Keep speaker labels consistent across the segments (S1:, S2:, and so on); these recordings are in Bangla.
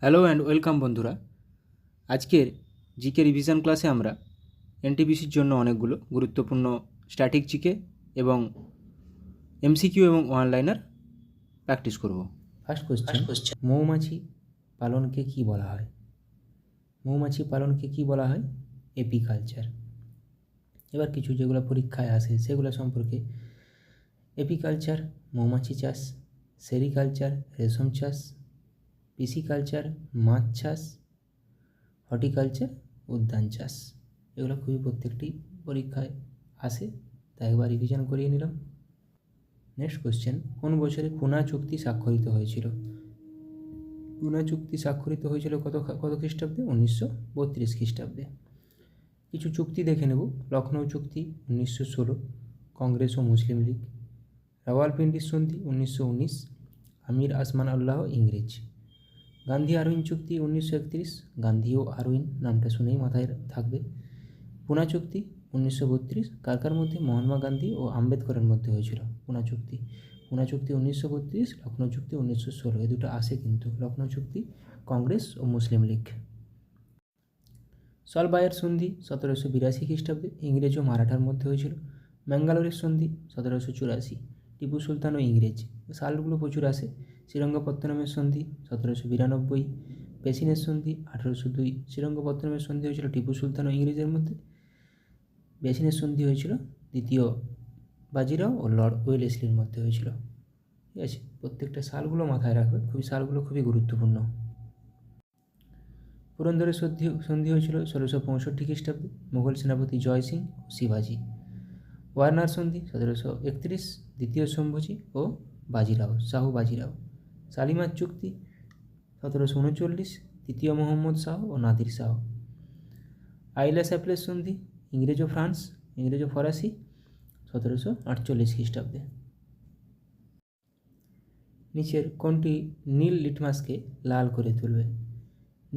S1: হ্যালো অ্যান্ড ওয়েলকাম বন্ধুরা। আজকের জিকে রিভিশন ক্লাসে আমরা এনটিপিসির জন্য অনেকগুলো গুরুত্বপূর্ণ স্ট্যাটিক জিকে এবং এমসিকিউ এবং ওয়ান লাইনার প্র্যাকটিস করব।
S2: ফার্স্ট কোশ্চেন, মৌমাছি পালনকে কি বলা হয়? মৌমাছি পালনকে কি বলা হয়? এপিকালচার। এবার কিছু যেগুলো পরীক্ষায় আসে সেগুলো সম্পর্কে। এপিকালচার মৌমাছি চাষ, সেরিকালচার রেশম চাষ, পিসিকালচার মাছ চাষ, হর্টিকালচার উদ্যান চাষ। এগুলো খুবই প্রত্যেকটি পরীক্ষায় আসে, তাই একবার রিভিশন করিয়ে নিলাম। নেক্সট কোশ্চেন, কোন বছরে পুনা চুক্তি স্বাক্ষরিত হয়েছিল? পুনা চুক্তি স্বাক্ষরিত হয়েছিল কত খ্রিস্টাব্দে? 1932 খ্রিস্টাব্দে। কিছু চুক্তি দেখে নেব। লখনৌ চুক্তি 1916, কংগ্রেস ও মুসলিম লীগ। রাওয়ালপিন্ডির সন্ধি 1919, আমির আসমান আল্লাহ ইংরেজ। গান্ধী আরউইন চুক্তি 1931, গান্ধী ও আরউইন নামটা শুনেই মাথায় থাকবে। পুনা চুক্তি 1932, কার মধ্যে? মহাত্মা গান্ধী ও আম্বেদকরের মধ্যে হয়েছিল পুনা চুক্তি। পুনা চুক্তি 1932, লখনৌ চুক্তি 1916, এই দুটো আসে কিন্তু। লখনৌ চুক্তি কংগ্রেস ও মুসলিম লীগ। সলবায়ের সন্ধি 1782 খ্রিস্টাব্দে, ইংরেজ ও মারাঠার মধ্যে হয়েছিল। ম্যাঙ্গালোরের সন্ধি 1784, টিপু সুলতান ও ইংরেজ। সালগুলো প্রচুর আসে। শ্রীরঙ্গপত্তনমের সন্ধি 1792, পেশিনের সন্ধি 1802। শ্রীরঙ্গপত্তনমের সন্ধি হয়েছিল টিপু সুলতান ও ইংরেজের মধ্যে। পেশিনের সন্ধি হয়েছিল দ্বিতীয় বাজিরাও ও লর্ড ওয়েলেসলির মধ্যে হয়েছিল। ঠিক আছে, প্রত্যেকটা সালগুলো মাথায় রাখবে, সালগুলো খুবই গুরুত্বপূর্ণ। পুরন্দরের সন্ধি হয়েছিল 1665 খ্রিস্টাব্দে, মুঘল সেনাপতি জয় সিং ও শিবাজি। ওয়ার্নার সন্ধি 1731, দ্বিতীয় শম্ভুজি ও শাহু বাজিরাও। শালিমার চুক্তি 1739, তৃতীয় মোহাম্মদ শাহ ও নাদির শাহ। আইলা স্যাপলের সন্ধি ইংরেজ ও ফরাসি 1748 খ্রিস্টাব্দে। নিচের কোনটি নীল লিটমাসকে লাল করে তুলবে?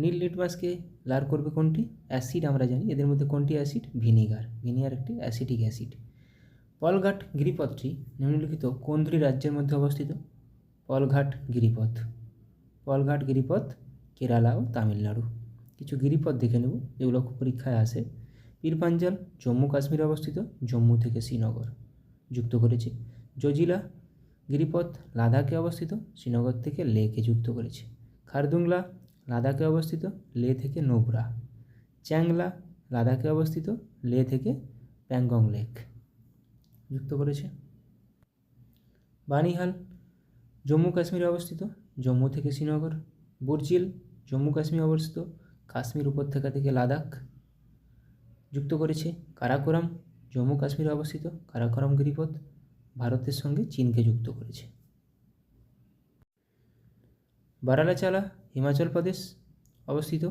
S2: নীল লিটমাসকে লাল করবে কোনটি? অ্যাসিড আমরা জানি। এদের মধ্যে কোনটি অ্যাসিড? ভিনিগার একটি অ্যাসিটিক অ্যাসিড। পলঘাট গিরিপথটি নিম্নলিখিত কোন দুটি রাজ্যের মধ্যে অবস্থিত? পলঘাট গিরিপথ কেরালা ও তামিলনাড়ু। কিছু গিরিপথ দেখে নেব যেগুলো পরীক্ষায় আসে। পীরপাঞ্জাল জম্মু কাশ্মীরে অবস্থিত, জম্মু থেকে শ্রীনগর যুক্ত করেছে। জজিলা গিরিপথ লাদাখে অবস্থিত, শ্রীনগর থেকে লেকে যুক্ত করেছে। খারদুংলা লাদাখে অবস্থিত, লে থেকে নোবরা। চ্যাংলা লাদাখে অবস্থিত, লে থেকে প্যাংগং লেক যুক্ত করেছে। বানিহাল জম্মু কাশ্মীরে অবস্থিত, জম্মু থেকে শ্রীনগর। বুরজিল জম্মু কাশ্মীরে অবস্থিত, কাশ্মীর উপত্যকা থেকে লাদাখ যুক্ত করেছে। কারাকোরাম জম্মু কাশ্মীরে অবস্থিত, কারাকোরাম গিরিপথ ভারতের সঙ্গে চীনকে যুক্ত করেছে। বারালাচালা হিমাচল প্রদেশ অবস্থিত,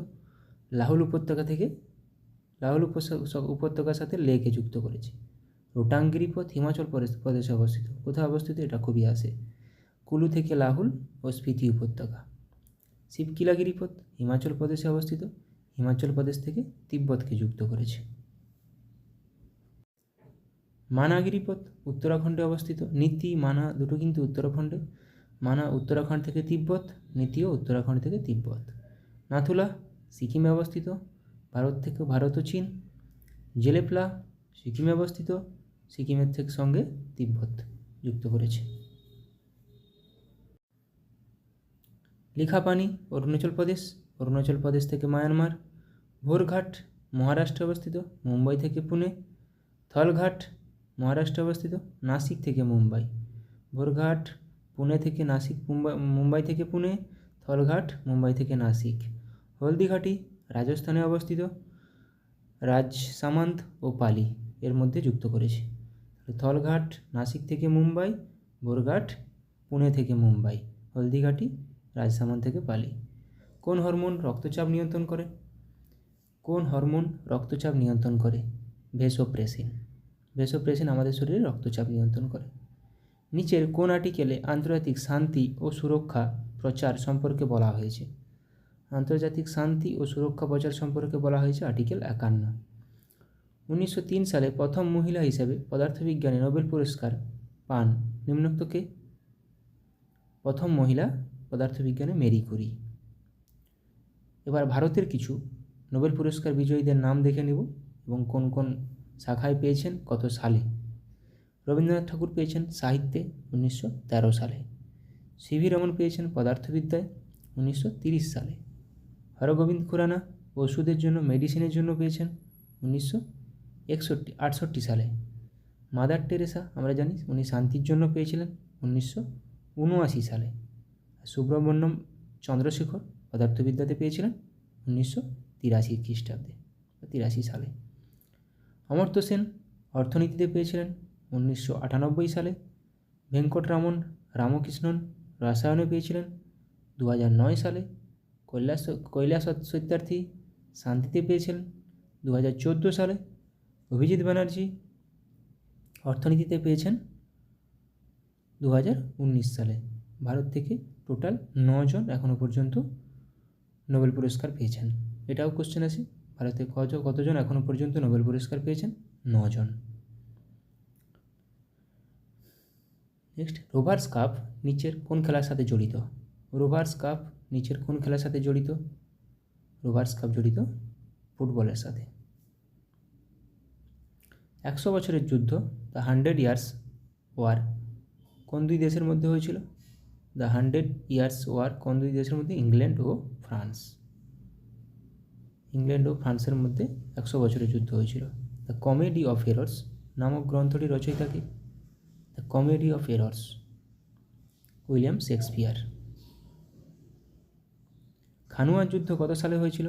S2: লাহুল উপত্যকার সাথে লেকে যুক্ত করেছে। রোটাং গিরিপথ হিমাচল প্রদেশে অবস্থিত। কোথায় অবস্থিত? এটা খুবই আসে। কুলু থেকে লাহুল ও স্পিতি উপত্যকা। শিবকিলা গিরিপথ হিমাচল প্রদেশে অবস্থিত, হিমাচল প্রদেশ থেকে তিব্বতকে যুক্ত করেছে। মানা গিরিপথ উত্তরাখণ্ডে অবস্থিত। নীতি মানা দুটো কিন্তু উত্তরাখণ্ডে। মানা উত্তরাখণ্ড থেকে তিব্বত, নীতিও উত্তরাখণ্ড থেকে তিব্বত। নাথুলা সিকিমে অবস্থিত, ভারত ও চীন। জেলেপলা সিকিমে অবস্থিত, সিকিমের থেকে সঙ্গে তিব্বত যুক্ত করেছে। লিখাপানি অরুণাচল প্রদেশ থেকে মায়ানমার। ভোরঘাট মহারাষ্ট্রে অবস্থিত, মুম্বাই থেকে পুনে। থলঘাট মহারাষ্ট্রে অবস্থিত, নাসিক থেকে মুম্বাই। ভোরঘাট পুনে থেকে নাসিক, মুম্বাই থেকে পুনে। থলঘাট মুম্বাই থেকে নাসিক। হলদিঘাটি রাজস্থানে অবস্থিত, রাজসামান্দ ও পালি এর মধ্যে যুক্ত করেছে। থলঘাট নাসিক থেকে মুম্বাই, ভোরঘাট পুনে থেকে মুম্বাই, হলদিঘাটি রাজসামান্দ থেকে পালি। কোন হরমোন রক্তচাপ নিয়ন্ত্রণ করে? ভেসোপ্রেসিন আমাদের শরীরে রক্তচাপ নিয়ন্ত্রণ করে। নিচের কোন আর্টিকেলে আন্তর্জাতিক শান্তি ও সুরক্ষা প্রচার সম্পর্কে বলা হয়েছে? আন্তর্জাতিক শান্তি ও সুরক্ষা প্রচার সম্পর্কে বলা হয়েছে আর্টিকেল 51। 1903 সালে প্রথম মহিলা হিসেবে পদার্থবিজ্ঞানে নোবেল পুরস্কার পান নিম্নোক্তকে? প্রথম মহিলা পদার্থবিজ্ঞানে মেরি কুরি। এবার ভারতের কিছু নোবেল পুরস্কার বিজয়ীদের নাম দেখে নেব এবং কোন কোন শাখায় পেয়েছেন, কত সালে। রবীন্দ্রনাথ ঠাকুর পেয়েছেন সাহিত্যে 1913 সালে। সিভি রমন পেয়েছেন পদার্থবিদ্যায় 1930 সালে। হরগোবিন্দ খুরানা ওষুধের জন্য, মেডিসিনের জন্য পেয়েছেন 1968 সালে। মাদার টেরেসা আমরা জানি উনি শান্তির জন্য পেয়েছিলেন 1979 সালে। সুব্রমণ্যম চন্দ্রশেখর পদার্থবিদ্যাতে পেয়েছিলেন 1983 খ্রিস্টাব্দে, 83 সালে। অমর্ত্য সেন অর্থনীতিতে পেয়েছিলেন 1998 সালে। ভেঙ্কটরামন রামকৃষ্ণন রসায়নে পেয়েছিলেন 2009 সালে। কৈলাস সত্যার্থী শান্তিতে পেয়েছিলেন 2014 সালে। অভিজিৎ ব্যানার্জি অর্থনীতিতে পেয়েছেন 2019 সালে। ভারত থেকে টোটাল 9 জন এখনও পর্যন্ত নোবেল পুরস্কার পেয়েছেন। এটাও কোশ্চেন আছে, ভারতে কতজন এখনও পর্যন্ত নোবেল পুরস্কার পেয়েছেন? 9 জন। নেক্সট, রোভার্স কাপ নিচের কোন খেলার সাথে জড়িত? রোভার্স কাপ নিচের কোন খেলার সাথে জড়িত? রোভার্স কাপ জড়িত ফুটবলের সাথে। 100 বছরের যুদ্ধ, দ্য 100 ইয়ার্স ওয়ার, কোন দুই দেশের মধ্যে হয়েছিল? দ্য 100 ইয়ার্স ওয়ার কোন দুই দেশের মধ্যে? ইংল্যান্ড ও ফ্রান্স। ইংল্যান্ড ও ফ্রান্সের মধ্যে 100 বছরের যুদ্ধ হয়েছিল। দ্য কমেডি অফ এরর্স নামক গ্রন্থটি রচয়িতাকে? The comedy of errors, William Shakespeare. খানুয়ার যুদ্ধ কত সালে হয়েছিল?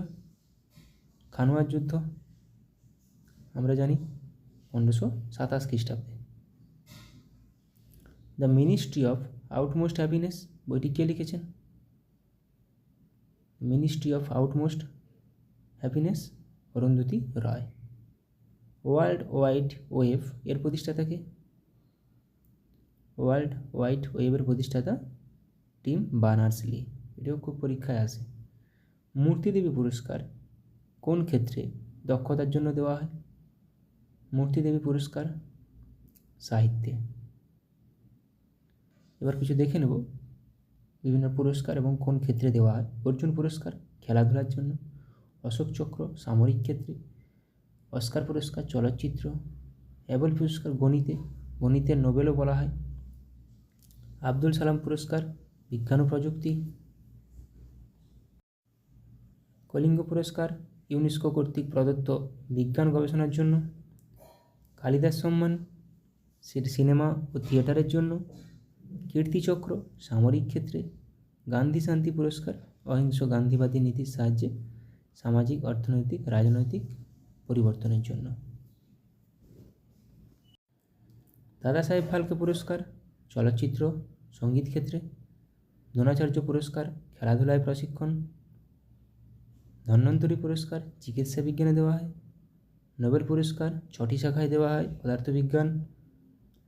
S2: খানুয়ার যুদ্ধ আমরা জানি 1527 খ্রিস্টাব্দে। দ্য মিনিস্ট্রি অফ আউটমোস্ট হ্যাপিনেস বইটি কে লিখেছেন? Ministry of আউটমোস্ট happiness, Arundhati Roy. World wide web এর প্রতিষ্ঠাতাকে? ওয়ার্ল্ড ওয়াইড ওয়েবের প্রতিষ্ঠাতা টিম বার্নার্স-লি। এটাও খুব পরীক্ষায় আসে। মূর্তিদেবী পুরস্কার কোন ক্ষেত্রে দক্ষতার জন্য দেওয়া হয়? মূর্তিদেবী পুরস্কার সাহিত্যে। এবার কিছু দেখে নেব বিভিন্ন পুরস্কার এবং কোন ক্ষেত্রে দেওয়া হয়। অর্জুন পুরস্কার খেলাধুলার জন্য, অশোক চক্র সামরিক ক্ষেত্রে, অস্কার পুরস্কার চলচ্চিত্র, অ্যাবেল পুরস্কার গণিতের নোবেলও বলা হয়, আব্দুল সালাম পুরস্কার বিজ্ঞান ও প্রযুক্তি, কলিঙ্গ পুরস্কার ইউনেস্কো কর্তৃক প্রদত্ত বিজ্ঞান গবেষণার জন্য, কালিদাস সম্মান সিনেমা ও থিয়েটারের জন্য, কীর্তিচক্র সামরিক ক্ষেত্রে, গান্ধী শান্তি পুরস্কার অহিংস গান্ধীবাদী নীতির সাহায্যে সামাজিক, অর্থনৈতিক, রাজনৈতিক পরিবর্তনের জন্য, দাদা সাহেব ফালকে পুরস্কার চলচ্চিত্র সঙ্গীত ক্ষেত্রে, দ্রোণাচার্য পুরস্কার খেলাধুলায় প্রশিক্ষণ, ধন্বন্তরী পুরস্কার চিকিৎসা বিজ্ঞানে দেওয়া হয়, নোবেল পুরস্কার 6টি শাখায় দেওয়া হয়: পদার্থবিজ্ঞান,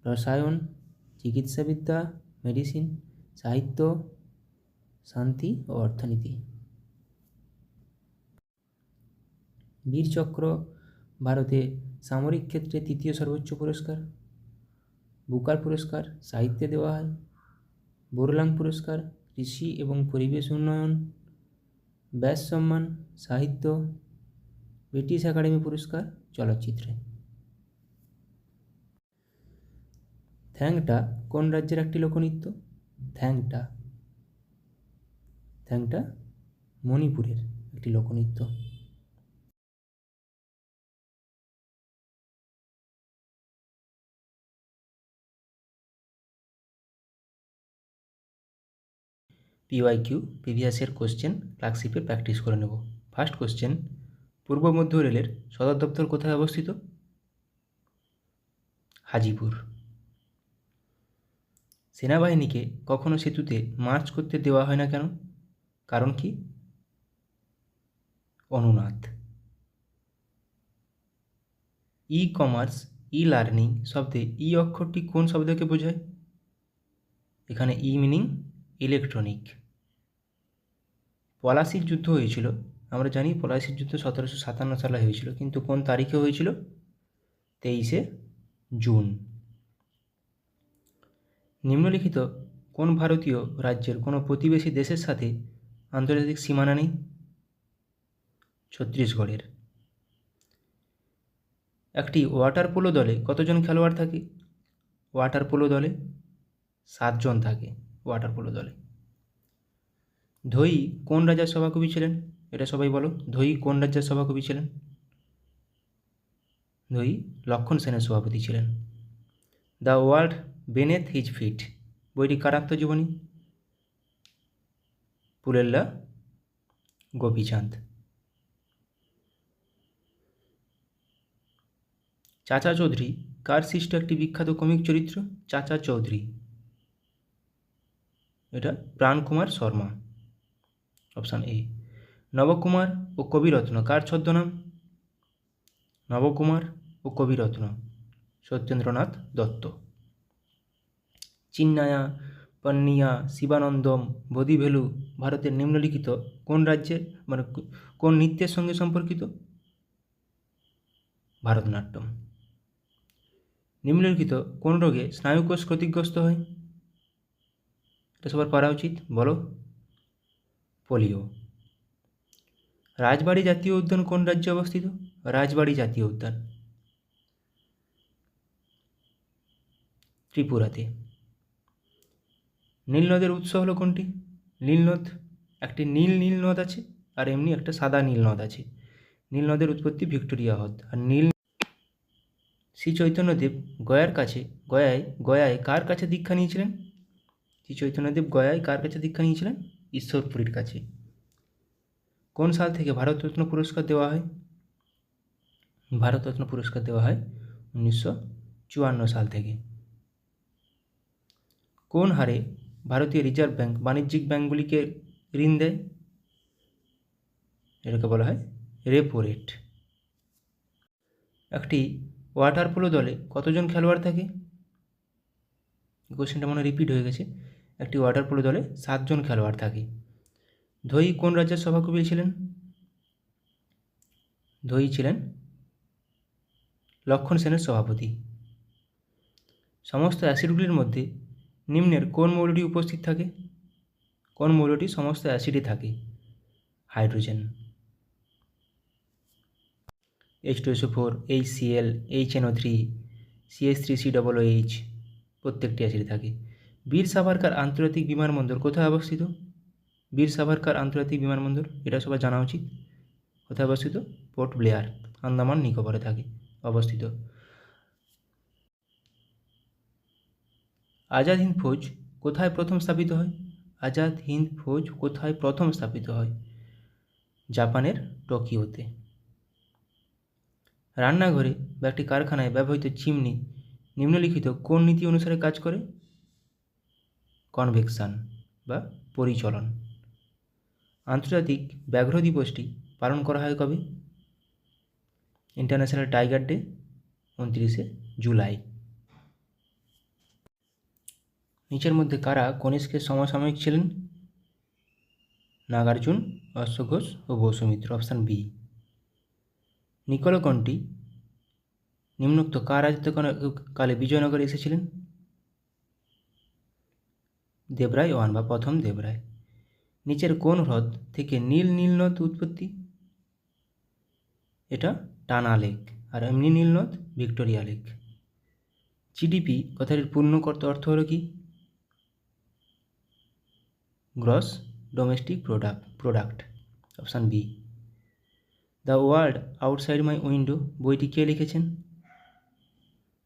S2: রসায়ন, চিকিৎসাবিদ্যা, মেডিসিন, সাহিত্য, শান্তি ও অর্থনীতি। বীরচক্র ভারতে সামরিক ক্ষেত্রে 3য় সর্বোচ্চ পুরস্কার। বুকার পুরস্কার সাহিত্যে দেওয়া হয়। বোরলাং পুরস্কার কৃষি এবং পরিবেশ উন্নয়ন। ব্যাস সম্মান সাহিত্য। ব্রিটিশ একাডেমি পুরস্কার চলচ্চিত্রে। থ্যাংটা কোন রাজ্যের একটি লোকনৃত্য? থ্যাংটা মণিপুরের একটি লোকনৃত্য। PYQ প্রিভিয়াসের কোশ্চেন ক্লার্কশিপে প্র্যাকটিস করে নেব। ফার্স্ট কোশ্চেন, পূর্ব মধ্য রেলের সদর দপ্তর কোথায় অবস্থিত? হাজিপুর। সেনাবাহিনীকে কখনো সেতুতে মার্চ করতে দেওয়া হয় না কেন? কারণ কি? অনুনাদ। ই কমার্স ই লার্নিং শব্দে ই অক্ষরটি কোন শব্দকে বোঝায়? এখানে ই মিনিং ইলেকট্রনিক। পলাশির যুদ্ধ হয়েছিল, আমরা জানি পলাশির যুদ্ধ 1757 সালে হয়েছিল, কিন্তু কোন তারিখে হয়েছিল? 23শে জুন। নিম্নলিখিত কোন ভারতীয় রাজ্যের কোনো প্রতিবেশী দেশের সাথে আন্তর্জাতিক সীমানা নেই?
S1: ছত্তিশগড়ের। একটি ওয়াটার পোলো দলে কতজন খেলোয়াড় থাকে? ওয়াটার পোলো দলে 7 জন থাকে ওয়াটার পোলো দলে। ধোই কোন রাজার সভাকবি ছিলেন? এটা সবাই বলো, ধোই কোন রাজ্যের সভাকবি ছিলেন? ধোই লক্ষণ সেনের সভাপতি ছিলেন। দ্য ওয়ার্ল্ড বেনেথ হিজ ফিট বইটি কার আত্মজীবনী? পুলেল্লা গোপীচাঁদ। চাচা চৌধুরী কার সৃষ্ট একটি বিখ্যাত কমিক চরিত্র? চাচা চৌধুরী, এটা প্রাণকুমার শর্মা, অপশান এ। নবকুমার ও কবিরত্ন কার ছদ্মনাম? নবকুমার ও কবিরত্ন সত্যেন্দ্রনাথ দত্ত। চিন্নায়া, পন্নিয়া, শিবানন্দম, বোধিভেলু ভারতের নিম্নলিখিত কোন রাজ্যের কোন নৃত্যের সঙ্গে সম্পর্কিত? ভারতনাট্যম। নিম্নলিখিত কোন রোগে স্নায়ুকোষ ক্ষতিগ্রস্ত হয়? এটা সবার পারা উচিত, বলো। পোলিও। রাজবাড়ী জাতীয় উদ্যান কোন রাজ্যে অবস্থিত? রাজবাড়ী জাতীয় উদ্যান ত্রিপুরাতে। নীলনদের উৎস হলো কোনটি? নীলনদ, একটি নীল নদ আছে আর এমনি একটা সাদা নীল নদ আছে। নীল নদের উৎপত্তি ভিক্টোরিয়া হ্রদ। আর শ্রী চৈতন্যদেব গয়ায় কার কাছে দীক্ষা নিয়েছিলেন? শ্রী চৈতন্যদেব গয়ায় কার কাছে দীক্ষা নিয়েছিলেন? ঈশ্বরপুরীর কাছে। কোন সাল থেকে ভারতরত্ন পুরস্কার দেওয়া হয়? ভারতরত্ন পুরস্কার দেওয়া হয় 1954 সাল থেকে। কোন হারে ভারতীয় রিজার্ভ ব্যাঙ্ক বাণিজ্যিক ব্যাঙ্কগুলিকে ঋণ দেয়? এটাকে বলা হয় রেপো রেট। একটি ওয়াটার পোলো দলে কতজন খেলোয়াড় থাকে? কোশ্চেনটা মনে রিপিট হয়ে গেছে। একটি ওয়াটার পোলো দলে 7 জন খেলোয়াড় থাকে। ধোই কোন রাজ্যের সভাকবি ছিলেন? ধোই ছিলেন লক্ষণ সেনের সভাপতি। সমস্ত অ্যাসিডগুলির মধ্যে নিম্নের কোন মৌলটি উপস্থিত থাকে? কোন মৌলটি সমস্ত অ্যাসিডে থাকে? Hydrogen. H2SO4, HCl, HNO3, CH3COOH প্রত্যেকটি অ্যাসিডে থাকে। বীর সাভারকার আন্তর্জাতিক বিমানবন্দর কোথায় অবস্থিত? বীর সাভারকার আন্তর্জাতিক বিমানবন্দর, এটা সবার জানা উচিত। কোথায় অবস্থিত? পোর্ট ব্লেয়ার, আন্দামান নিকোবরে থাকে অবস্থিত। আজাদ হিন্দ ফৌজ কোথায় প্রথম স্থাপিত হয়? আজাদ হিন্দ ফৌজ কোথায় প্রথম স্থাপিত হয়? জাপানের টোকিওতে। রান্নাঘরে বা একটি কারখানায় ব্যবহৃত চিমনি নিম্নলিখিত কোন নীতি অনুসারে কাজ করে? কনভেকশন বা পরিচলন। আন্তর্জাতিক ব্যাঘ্র দিবসটি পালন করা হয় কবে? ইন্টারন্যাশনাল টাইগার ডে 29শে জুলাই। নিচের মধ্যে কারা কনিষ্কের সমসাময়িক ছিলেন? নাগার্জুন, অশ্বঘোষ ও বসুমিত্র, অপশান বি। নিকলকণ্ঠী নিম্নোক্ত কার রাজত্বকালে বিজয়নগরে এসেছিলেন? দেবরায় ওয়ান বা প্রথম দেবরায়। নিচের কোন হ্রদ থেকে নীলনদ উৎপত্তি? এটা টানা লেক, আর এমনি নীলনদ ভিক্টোরিয়া লেক। জিডিপি কথাটির পূর্ণ অর্থ হলো কি? Gross domestic product, option B. The world outside my window বইটি কে লিখেছেন?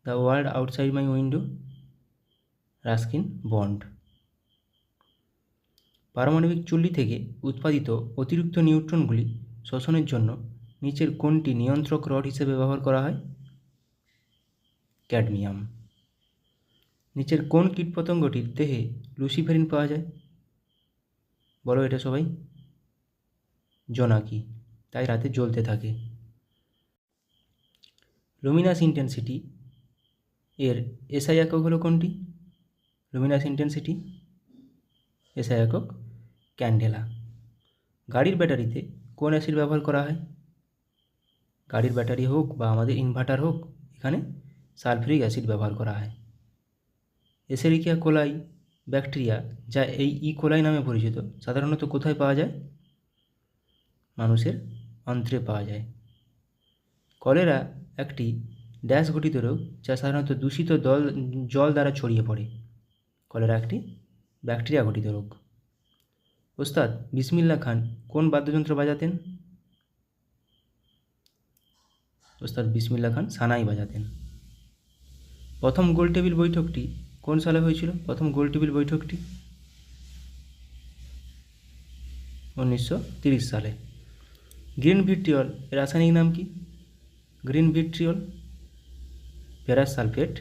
S1: The world outside my window, Ruskin Bond. পারমাণবিক চুল্লি থেকে উৎপাদিত অতিরিক্ত নিউট্রনগুলি শোষণের জন্য নিচের কোনটি নিয়ন্ত্রক রড হিসেবে ব্যবহার করা হয়? ক্যাডমিয়াম। নিচের কোন কীটপতঙ্গটির দেহে লুসিফেরিন পাওয়া যায়? বলো এটা সবাই। জোনাকি, তাই রাতে জ্বলতে থাকে। লুমিনাস ইন্টেন্সিটি এর এসআই একক হলো কোনটি? লুমিনাস ইন্টেন্সিটি এসআই একক ক্যান্ডেলা। গাড়ির ব্যাটারিতে কোন অ্যাসিড ব্যবহার করা হয়? গাড়ির ব্যাটারি হোক বা আমাদের ইনভার্টার হোক, এখানে সালফিউরিক অ্যাসিড ব্যবহার করা হয়। এসেরিকিয়া কোলাই ব্যাকটেরিয়া, যা এই কোলাই নামে পরিচিত, সাধারণত কোথায় পাওয়া যায়? মানুষের
S2: অন্ত্রে পাওয়া যায়। কলেরা একটি ড্যাশ ঘটিত রোগ যা সাধারণত দূষিত জল দ্বারা ছড়িয়ে পড়ে। কলেরা একটি ব্যাকটেরিয়া ঘটিত রোগ। ওস্তাদ বিসমিল্লাহ খান কোন বাদ্যযন্ত্র বাজাতেন? ওস্তাদ বিসমিল্লাহ খান সানাই বাজাতেন। প্রথম গোলটেবিল বৈঠকটি কোন সালে হয়েছিল? প্রথম গোলটেবিল বৈঠকটি 1930 সালে। গ্রিন ভিট্রিয়ল এর রাসায়নিক নাম কি? গ্রিন ভিট্রিয়ল ফেরাস সালফেট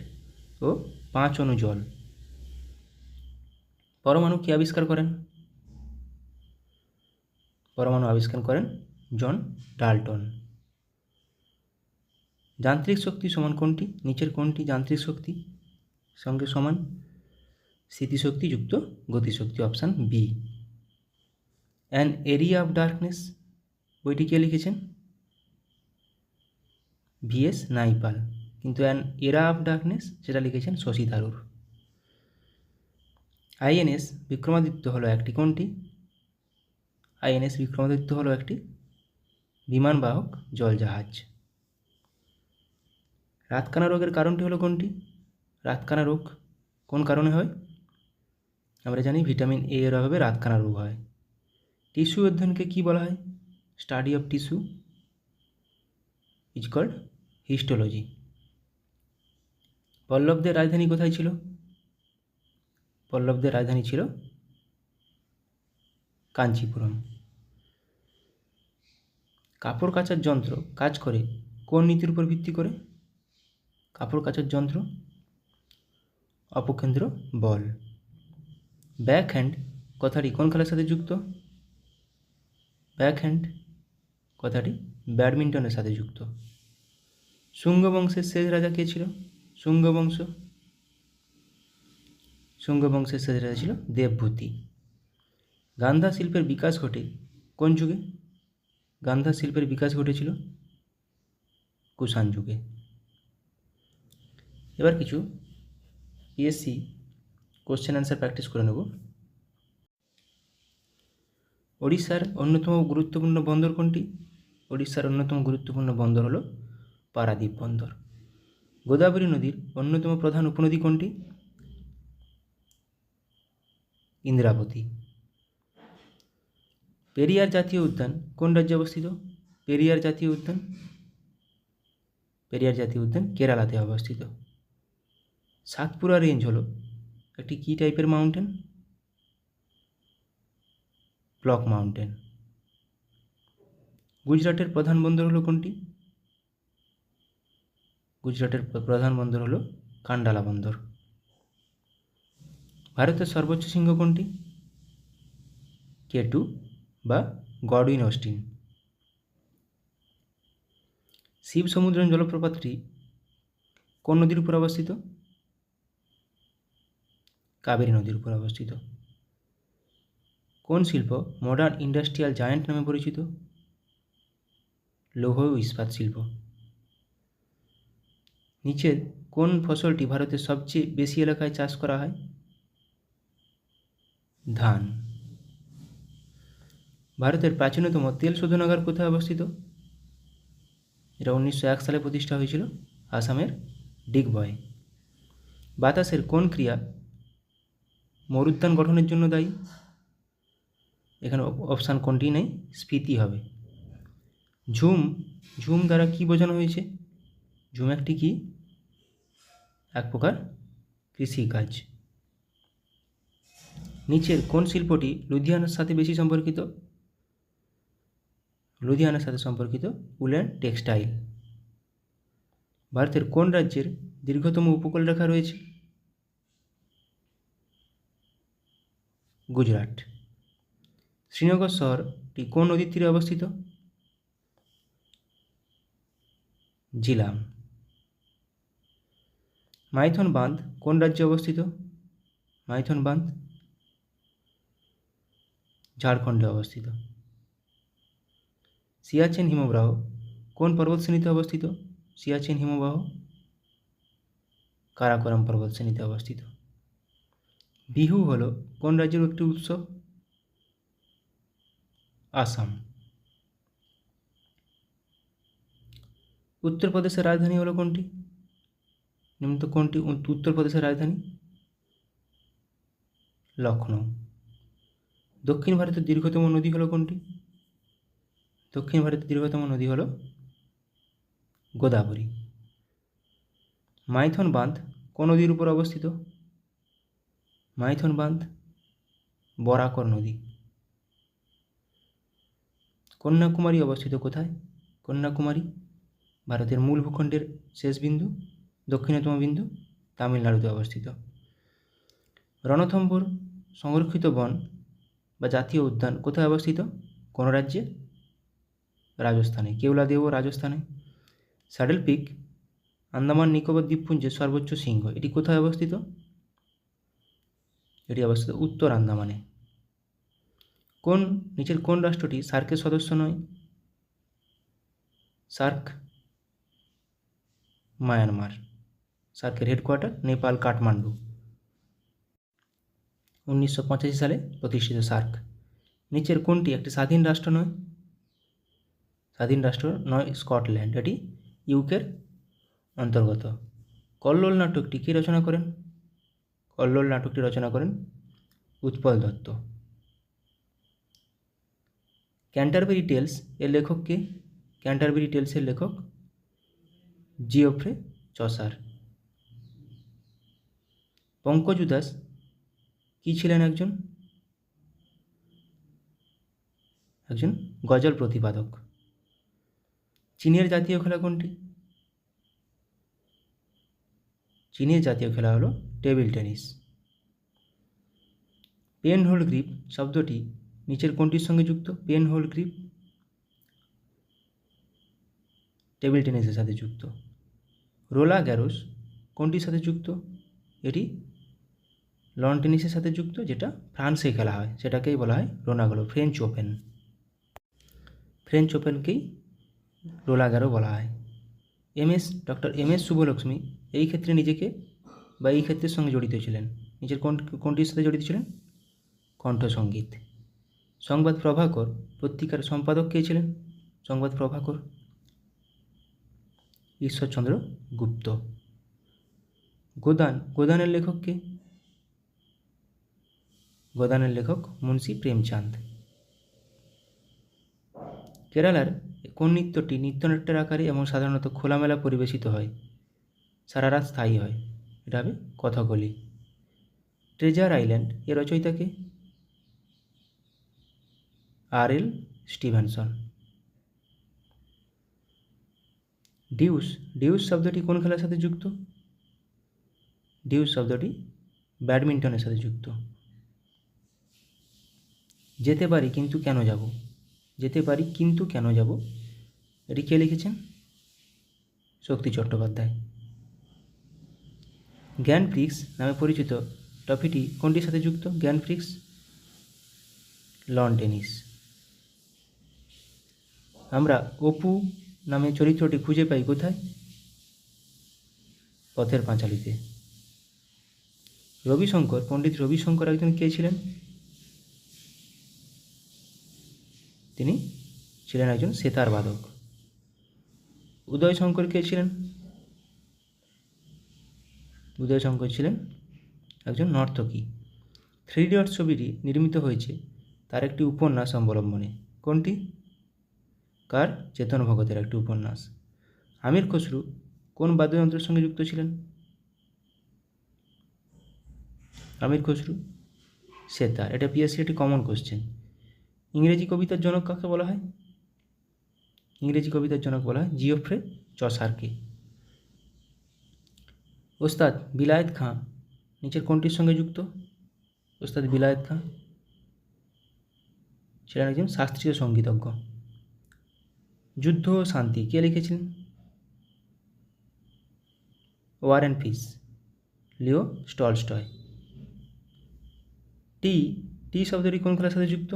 S2: ও 5 অণু জল। পরমাণু কে আবিষ্কার করেন? পরমাণু আবিষ্কার করেন জন ডাল্টন। যান্ত্রিক শক্তি সমান কোনটি? নিচের কোনটি যান্ত্রিক শক্তি সঙ্গে সমান? স্থিতিশক্তি যুক্ত গতিশক্তি, option B. An area of darkness বইটি কে লিখেছেন? ভিএস নাইপাল। কিন্তু অ্যান এরা অফ ডার্কনেস সেটা লিখেছেন শশী থারুর। আইএনএস বিক্রমাদিত্য হলো একটি কোনটি? আইএনএস বিক্রমাদিত্য হলো একটি বিমানবাহক জলজাহাজ। রাতকানা রোগের কারণটি হলো কোনটি? রাতকানা রোগ কোন কারণে হয়? আমরা জানি ভিটামিন এ এর অভাবে রাতকানা রোগ হয়। টিস্যু অধ্যয়নকে কী বলা হয়? Study of tissue is called histology. পল্লবদের রাজধানী কোথায় ছিল? পল্লবদের রাজধানী ছিল কাঞ্চিপুরম। কাপড় কাচার যন্ত্র কাজ করে কোন নীতির উপর ভিত্তি করে? কাপড় কাচার যন্ত্র অপকেন্দ্র বল। ব্যাক হ্যান্ড কথাটি কোন খেলার সাথে যুক্ত? ব্যাক হ্যান্ড কথাটি ব্যাডমিন্টনের সাথে যুক্ত। শুঙ্গ বংশের শেষ রাজা কে ছিল? শুঙ্গ বংশের শেষ রাজা ছিল দেবভূতি। গান্ধা শিল্পের বিকাশ ঘটে কোন যুগে? গান্ধা শিল্পের বিকাশ ঘটেছিল কুষাণ যুগে। এবার কিছু পিএসসি কোশ্চেন অ্যান্সার প্র্যাকটিস করে নেব। ওড়িশার অন্যতম গুরুত্বপূর্ণ বন্দর কোনটি? ওড়িশার অন্যতম গুরুত্বপূর্ণ বন্দর হলো পারাদ্বীপ বন্দর। গোদাবরী নদীর অন্যতম প্রধান উপনদী কোনটি? ইন্দ্রাবতী। পেরিয়ার জাতীয় উদ্যান কোন রাজ্যে অবস্থিত? পেরিয়ার জাতীয় উদ্যান কেরালাতে অবস্থিত। সাতপুরা রেঞ্জ হলো একটি কী টাইপের মাউন্টেন? Block mountain. গুজরাটের প্রধান বন্দর হলো কোনটি? গুজরাটের প্রধান বন্দর হলো কান্ডালা বন্দর। ভারতের সর্বোচ্চ শৃঙ্গ কোনটি? K2 বা গডউইন অস্টিন। শিব সমুদ্রম জলপ্রপাতটি কোন নদীর উপর অবস্থিত? কাবেরী নদীর উপর অবস্থিত। কোন শিল্প মডার্ন ইন্ডাস্ট্রিয়াল জায়ান্ট নামে পরিচিত? লৌহ ও ইস্পাত শিল্প। নিচের কোন ফসলটি ভারতের সবচেয়ে বেশি এলাকায় চাষ করা হয়? ধান। ভারতের প্রাচীনতম তেল শোধনাগার কোথায় অবস্থিত? এটা 1901 সালে প্রতিষ্ঠা হয়েছিল আসামের ডিগবয়ে। বাতাসের কোন ক্রিয়া মরুদ্যান গঠনের জন্য দায়ী? এখানে অপশান কোনটি নেই, স্ফীতি হবে। ঝুম দ্বারা কি বোঝানো হয়েছে? ঝুম একটি কি? এক প্রকার কৃষিকাজ। নিচের কোন শিল্পটি লুধিয়ানার সাথে বেশি সম্পর্কিত? লুধিয়ানার সাথে সম্পর্কিত উল অ্যান্ড টেক্সটাইল। ভারতের কোন রাজ্যের দীর্ঘতম উপকূলরেখা রয়েছে? গুজরাট। শ্রীনগর শহরটি কোন নদীর তীরে অবস্থিত? জিলাম। মাইথন বাঁধ কোন রাজ্যে অবস্থিত? মাইথন বাঁধ ঝাড়খণ্ডে অবস্থিত। সিয়াচেন হিমবাহ কোন পর্বতশ্রেণীতে অবস্থিত? সিয়াচেন হিমবাহ কারাকোরাম পর্বতশ্রেণীতে অবস্থিত। বিহু হলো কোন রাজ্যের একটি উৎসব? আসাম।
S1: উত্তরপ্রদেশের রাজধানী হলো কোনটি? নিম্নত কোনটি উত্তরপ্রদেশের রাজধানী? লখনৌ। দক্ষিণ ভারতের দীর্ঘতম নদী হলো কোনটি? দক্ষিণ ভারতের দীর্ঘতম নদী হলো গোদাবরী। মাইথন বাঁধ কোন নদীর উপর অবস্থিত? মাইথন বাঁধ বরাকর নদী। কন্যাকুমারী অবস্থিত কোথায়? কন্যাকুমারী ভারতের মূল ভূখণ্ডের শেষ বিন্দু, দক্ষিণতম বিন্দু, তামিলনাড়ুতে অবস্থিত। রণথম্ভোর সংরক্ষিত বন বা জাতীয় উদ্যান কোথায় অবস্থিত? কোন রাজ্যে? রাজস্থানে। কেওলাদেও রাজস্থানে। স্যাডেল পিক আন্দামান নিকোবর দ্বীপপুঞ্জের সর্বোচ্চ শৃঙ্গ, এটি কোথায় অবস্থিত? এটি অবস্থিত উত্তর আন্দামানে। নিচের কোন রাষ্ট্রটি সার্কের সদস্য নয়? SAARC Myanmar. সার্কের হেডকোয়ার্টার নেপাল কাঠমান্ডু। 1985 সালে প্রতিষ্ঠিত সার্ক। নিচের কোনটি একটি স্বাধীন রাষ্ট্র নয়? স্বাধীন রাষ্ট্র নয় স্কটল্যান্ড, এটি ইউকের অন্তর্গত। কল্লোল নাটকটি কে রচনা করেন? কল্লোল নাটকটি রচনা করেন উৎপল দত্ত। ক্যান্টারবেরি টেলস এর লেখক কে? ক্যান্টারবেরি টেলসের লেখক জিওফ্রে চসার। পঙ্কজ উদাস কি ছিলেন? একজন গজল প্রতিপাদক। চীনের জাতীয় খেলা কোনটি? চীনের জাতীয় খেলা হলো table tennis. Pen hold grip শব্দটি নিচের কোনটির সঙ্গে যুক্ত? পেন হোল্ড গ্রিপ টেবিল টেনিসের সাথে যুক্ত। রোলা গ্যারোস কোনটির সাথে যুক্ত? এটি লন টেনিসের সাথে যুক্ত, যেটা ফ্রান্সে খেলা হয়, সেটাকেই বলা হয় রোনাগলো, ফ্রেঞ্চ ওপেন। ফ্রেঞ্চ ওপেনকেই রোলা গ্যারো বলা হয়। ডক্টর এম এস শুভলক্ষ্মী এই ক্ষেত্রে নিজেকে বা এই ক্ষেত্রের সঙ্গে জড়িত ছিলেন। নিচের কোনটির সাথে জড়িত ছিলেন? কণ্ঠসঙ্গীত। সংবাদ প্রভাকর পত্রিকার সম্পাদক কে ছিলেন? সংবাদ প্রভাকর ঈশ্বরচন্দ্র গুপ্ত। গোদানের লেখক কে? গোদানের লেখক মুন্সী প্রেমচাঁদ। কেরালার কোন নৃত্যটি নৃত্যনাট্যের আকারে এবং সাধারণত খোলামেলা পরিবেশিত হয়, সারা রাত স্থায়ী হয়? এটা হবে কথাকলি। ট্রেজার আইল্যান্ড এর রচয়িতা কে? আর.এল. স্টিভেনসন। ডিউস শব্দটি কোন খেলার সাথে যুক্ত? ডিউস শব্দটি ব্যাডমিন্টনের সাথে যুক্ত। যেতে পারি কিন্তু কেন যাব? যেতে পারি কিন্তু কেন যাব, এটি কে লিখেছেন? শক্তি চট্টোপাধ্যায়। গ্র্যান্ড প্রিক্স নামে পরিচিত ট্রফিটি কোনটির সাথে যুক্ত? Grand Prix loan tennis. আমরা অপু নামে চরিত্রটি খুঁজে পাই কোথায়? পথের পাঁচালীতে। পণ্ডিত রবিশঙ্কর একজন কে ছিলেন? তিনি ছিলেন একজন সেতার বাদক। উদয়শঙ্কর কে ছিলেন? উদয়শঙ্কর ছিলেন একজন নর্তকী। 3 ইডিয়টস ছবিটি নির্মিত হয়েছে তার একটি উপন্যাস অবলম্বনে। কোনটি? কার? চেতন ভগতের একটি উপন্যাস। আমির খসরু কোন বাদ্যযন্ত্রের সঙ্গে যুক্ত ছিলেন? আমির খসরু সেতার। এটা পিএসসি একটি কমন কোশ্চেন। ইংরেজি কবিতার জনক কাকে বলা হয়? ইংরেজি কবিতার জনক বলা হয় জিওফ্রে চসারকে। ওস্তাদ বিলায়েত খাঁ নিচের কোনটির সঙ্গে যুক্ত? ওস্তাদ বিলায়েত খাঁ ছিলেন একজন শাস্ত্রীয় সঙ্গীতজ্ঞ। যুদ্ধ ও শান্তি কে লিখেছিলেন? War and peace Leo Tolstoy. টি শব্দটি কোন খেলার সাথে যুক্ত?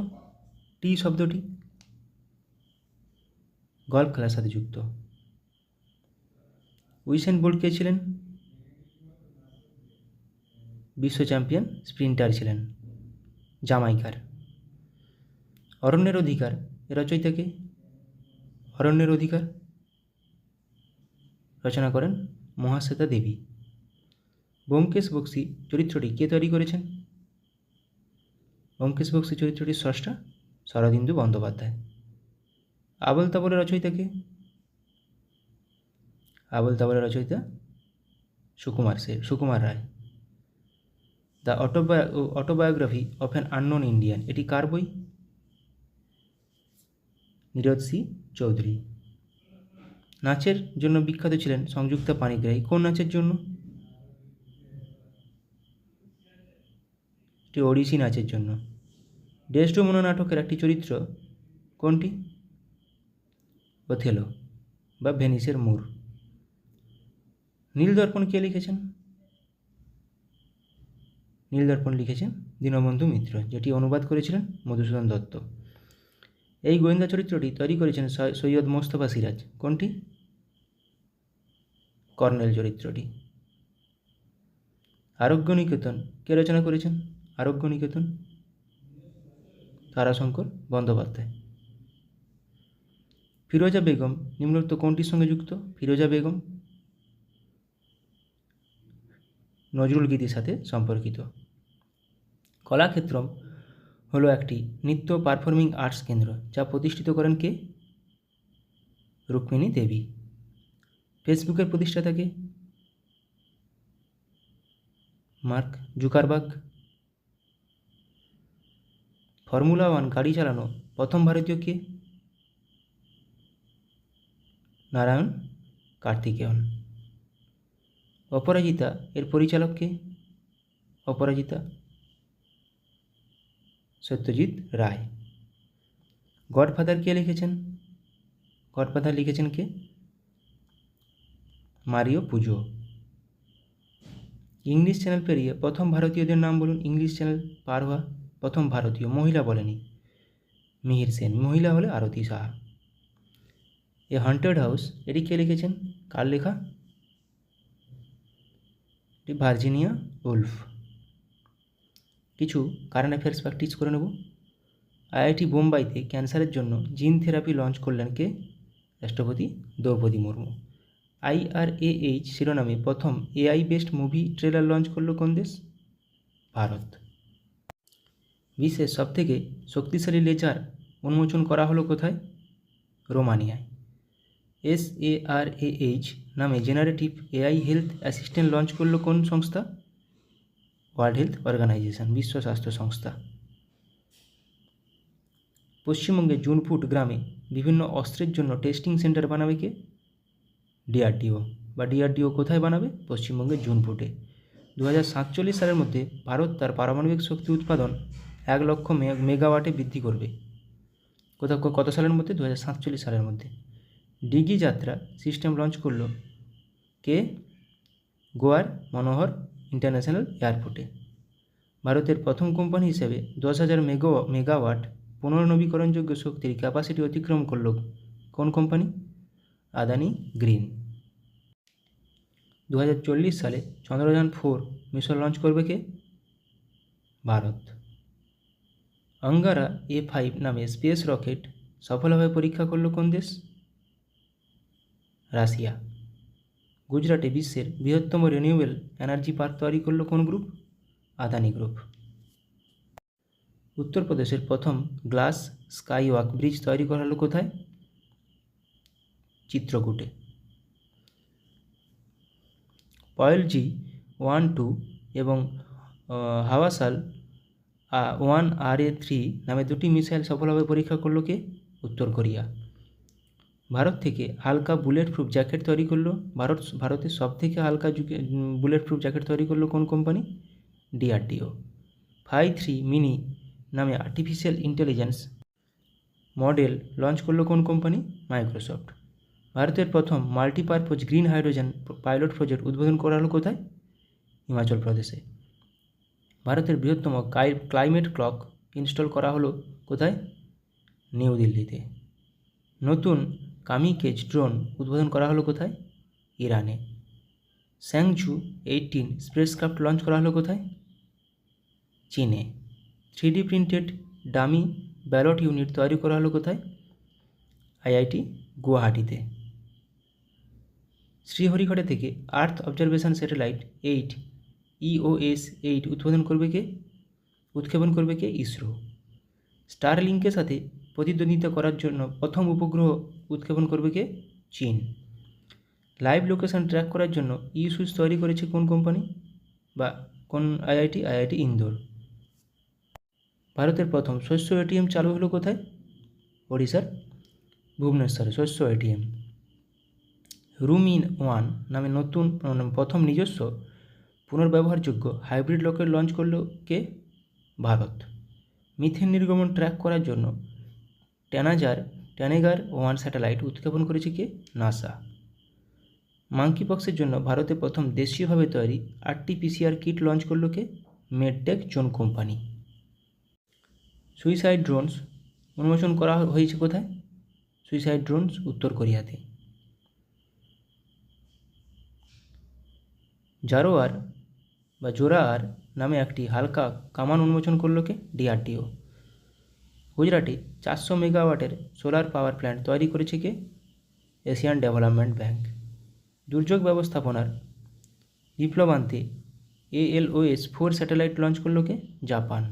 S1: টি শব্দটি গল্ফ খেলার সাথে যুক্ত। উইসেন বোল্ট কে ছিলেন? বিশ্ব চ্যাম্পিয়ন স্প্রিন্টার ছিলেন, জামাইকার। অরণ্যের অধিকার এর রচয়িতা কে? অরণ্যের অধিকার রচনা করেন মহাশ্বেতা দেবী। ব্যোমকেশ বক্সী চরিত্রটি কে তৈরি করেছেন? ব্যোমকেশ বক্সী চরিত্রটির স্রষ্টা শরদিন্দু বন্দ্যোপাধ্যায়। আবোল তাবোলের রচয়িতা কে? আবোল তাবোলের রচয়িতা Sukumar Ray. The autobiography of an unknown Indian, এটি কার বই? নীরদ সি চৌধুরী। নাচের জন্য বিখ্যাত ছিলেন সংযুক্তা পানিগ্রাহী, কোন নাচের জন্য? এটি ওড়িশি নাচের জন্য। ডেসডেমোনা নাটকের একটি চরিত্র কোনটি? ওথেলো বা ভেনিসের মূর। নীলদর্পণ কে লিখেছেন? নীলদর্পণ লিখেছেন দীনবন্ধু মিত্র, যেটি অনুবাদ করেছিলেন মধুসূদন দত্ত। এই গোয়েন্দা চরিত্রটি তৈরি করেছেন সৈয়দ মোস্তফা সিরাজ, কোনটি? কর্নেল চরিত্রটি। আরোগ্য নিকেতন কে রচনা করেছেন? আরোগ্য নিকেতন তারাশঙ্কর বন্দ্যোপাধ্যায়। ফিরোজা বেগম নিম্নোক্ত কোনটির সঙ্গে যুক্ত? ফিরোজা বেগম নজরুল গীতির সাথে সম্পর্কিত। কলাক্ষেত্রম হলো একটি নৃত্য পারফর্মিং আর্টস কেন্দ্র, যা প্রতিষ্ঠিত করেন কে? রুক্মিণী দেবী। ফেসবুকের প্রতিষ্ঠাতা কে? Mark Zuckerberg. ফর্মুলা 1 গাড়ি চালানো প্রথম ভারতীয় কে? নারায়ণ কার্তিকেয়ন। অপরাজিতা এর পরিচালক কে? অপরাজিতা সত্যজিৎ রায়। গডফাদার কে লিখেছেন? গডফাদার লিখেছেন কে? মারিও পুজো। ইংলিশ চ্যানেল পেরিয়ে প্রথম ভারতীয়দের নাম বলুন। ইংলিশ চ্যানেল পার হওয়া প্রথম ভারতীয়, মহিলা বলেনি, মিহির সেন, মহিলা হলে আরতি সাহা। এ হন্টেড হাউস এটি কে লিখেছেন? কার লেখা? এটি ভার্জিনিয়া উলফ। কিছু কারেন্ট অ্যাফেয়ার্স প্র্যাকটিস করে নেব। আইআইটি বোম্বাইতে ক্যান্সারের জন্য জিন থেরাপি লঞ্চ করলেন কে? রাষ্ট্রপতি দ্রৌপদী মুর্মু। IRAH শিরোনামে প্রথম AI based movie trailer launch করল কোন দেশ? ভারত। বিশ্বের সবথেকে শক্তিশালী লেজার উন্মোচন করা হলো কোথায়? রোমানিয়ায়। SARAH নামে generative AI health assistant launch করলো কোন সংস্থা? ওয়ার্ল্ড হেলথ অর্গানাইজেশন, বিশ্ব স্বাস্থ্য সংস্থা। পশ্চিমবঙ্গের জুনপুট গ্রামে বিভিন্ন অস্ত্রের জন্য টেস্টিং সেন্টার বানাবে কে? DRDO। বা DRDO কোথায় বানাবে? পশ্চিমবঙ্গের জুনপুটে। 2047 সালের মধ্যে ভারত তার পারমাণবিক শক্তি উৎপাদন 1 লক্ষ মেগাওয়াটে বৃদ্ধি করবে। কত সালের মধ্যে? 2047 সালের মধ্যে। ডিগি যাত্রা সিস্টেম লঞ্চ করল কে? গোয়ার মনোহর ইন্টারন্যাশনাল এয়ারপোর্টে। ভারতের প্রথম কোম্পানি হিসেবে 10,000 মেগাওয়াট পুনর্নবীকরণযোগ্য শক্তির ক্যাপাসিটি অতিক্রম করল কোন কোম্পানি? আদানি গ্রিন। 2040 সালে চন্দ্রযান 4 মিশন লঞ্চ করবে কে? ভারত। অঙ্গারা A5 নামে স্পেস রকেট সফলভাবে পরীক্ষা করল কোন দেশ? রাশিয়া। গুজরাটে বিশ্বের বৃহত্তম রিনিউয়েবল এনার্জি পার্ক তৈরি করল কোন গ্রুপ? আদানি গ্রুপ। উত্তরপ্রদেশের প্রথম গ্লাস স্কাইওয়াক ব্রিজ তৈরি করা হলো কোথায়? চিত্রকূটে। পয়েলজি 1-2 এবং হাওয়াসাল 1RA3 নামে দুটি মিসাইল সফলভাবে পরীক্ষা করল কে? উত্তর কোরিয়া। ভারত থেকে হালকা বুলেট প্রুফ জ্যাকেট তৈরি করলো ভারতের সবথেকে হালকা বুলেট প্রুফ জ্যাকেট তৈরি করলো কোন কোম্পানি? DRDO। 5-3 মিনি নামে আর্টিফিশিয়াল ইন্টেলিজেন্স মডেল লঞ্চ করলো কোন কোম্পানি? মাইক্রোসফট। ভারতের প্রথম multipurpose green hydrogen pilot project উদ্বোধন করা হলো কোথায়? হিমাচল প্রদেশে। ভারতের বৃহত্তম ক্লাইমেট ক্লক ইনস্টল করা হলো কোথায়? নিউ দিল্লিতে। নতুন কামিকেজ ড্রোন উদ্বোধন করা হলো কোথায়? ইরানে। স্যাংঝু 18 স্পেসক্রাফট লঞ্চ করা হলো কোথায়? চীনে। 3D printed dummy ballot unit তৈরি করা হলো কোথায়? IIT গুয়াহাটিতে। শ্রীহরিকোটা থেকে আর্থ অবজারভেশন স্যাটেলাইট 8 EOS-8 উৎক্ষেপণ করবে কে? ইসরো। স্টারলিংকের সাথে প্রতিদ্বন্দ্বিতা করার জন্য প্রথম উপগ্রহ উৎক্ষেপণ করবে কে? চীন। লাইভ লোকেশন ট্র্যাক করার জন্য সুইচ তৈরি করেছে কোন কোম্পানি বা কোন আইআইটি ইন্দোর। ভারতের প্রথম শস্য এটিএম চালু হলো কোথায়? ওড়িশার ভুবনেশ্বরে শস্য এটিএম। রুম-ইন-ওয়ান নামে প্রথম নিজস্ব পুনর্ব্যবহারযোগ্য হাইব্রিড রকেট লঞ্চ করলো কে? ভারত। মিথেন নির্গমন ট্র্যাক করার জন্য ট্যানেগার-1 স্যাটেলাইট উৎক্ষেপণ করেছে কে? নাসা। মাঙ্কিপক্সের জন্য ভারতে প্রথম দেশীয়ভাবে তৈরি RT-PCR কিট লঞ্চ করলো কে? Medtech zone company. Suicide drones উন্মোচন করা হয়েছে কোথায়? সুইসাইড ড্রোনস উত্তর কোরিয়াতে। জোরার নামে একটি হালকা কামান উন্মোচন করলো কে? DRDO। গুজরাটে 400 মেগাওয়াটের সোলার পাওয়ার প্ল্যান্ট তৈরি করেছে কে? Asian development bank. দুর্যোগ ব্যবস্থাপনার বিপ্লব আনতে ALOS-4 স্যাটেলাইট লঞ্চ করলো কে? জাপান।